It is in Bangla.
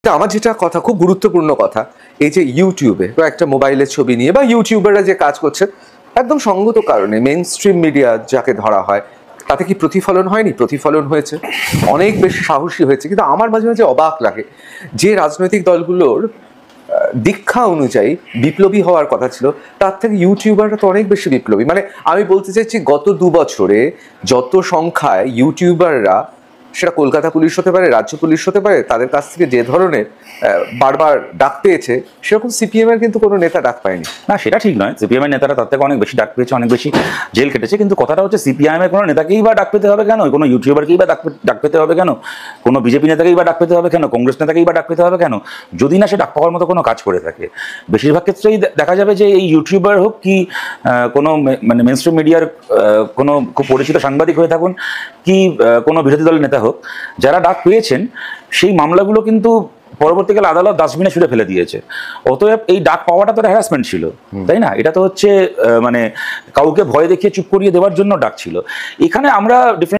আমার যেটা কথা খুব গুরুত্বপূর্ণ কথা, এই যে ইউটিউবে বা একটা মোবাইলের ছবি নিয়ে বা ইউটিউবাররা যে কাজ করছে একদম সঙ্গত কারণে মেইন স্ট্রিম মিডিয়া যাকে ধরা হয় তাতে কি প্রতিফলন হয়নি? প্রতিফলন হয়েছে, অনেক বেশি সাহসী হয়েছে। কিন্তু আমার মাঝে মাঝে অবাক লাগে যে রাজনৈতিক দলগুলোর দীক্ষা অনুযায়ী বিপ্লবী হওয়ার কথা ছিল, তার থেকে ইউটিউবাররা তো অনেক বেশি বিপ্লবী। মানে আমি বলতে চাইছি গত 2 বছরে যত সংখ্যায় ইউটিউবাররা, সেটা কলকাতা পুলিশ হতে পারে, রাজ্য পুলিশ হতে পারে, তাদের কাছ থেকে যে ধরনের বারবার ডাক পেয়েছে, সেরকম সিপিএম এর কিন্তু কোনো নেতা ডাক পায়নি। না, সেটা ঠিক নয়। সিপিএম এর নেতারা তার থেকে অনেক বেশি ডাক পেয়েছে, অনেক বেশি জেল কেটেছে। কিন্তু কথাটা হচ্ছে, সিপিআইএম এর কোনো নেতাকেই বা ডাক পেতে হবে কেন? কোনো ইউটিউবারকেই বা ডাক পেতে হবে কেন? কোনো বিজেপি নেতাকেই বা ডাক পেতে হবে কেন? কংগ্রেস নেতাকেই বা ডাক পেতে হবে কেন? যদি না সে ডাক পাওয়ার মতো কোনো কাজ করে থাকে। বেশিরভাগ ক্ষেত্রেই দেখা যাবে যে এই ইউটিউবার হোক কি কোনো মানে মেইনস্ট্রিম মিডিয়ার কোনো খুব পরিচিত সাংবাদিক হয়ে থাকুন কি কোনো বিরোধী দলের নেতা হোক, যারা ডাক পেয়েছেন সেই মামলাগুলো কিন্তু পরবর্তীকালে আদালত ডাস্টবিনে ছুড়ে ফেলে দিয়েছে। অতএব এই ডাক পাওয়াটা তো হ্যারাসমেন্ট ছিল, তাই না? এটা তো হচ্ছে মানে কাউকে ভয় দেখিয়ে চুপ করিয়ে দেওয়ার জন্য ডাক ছিল। এখানে আমরা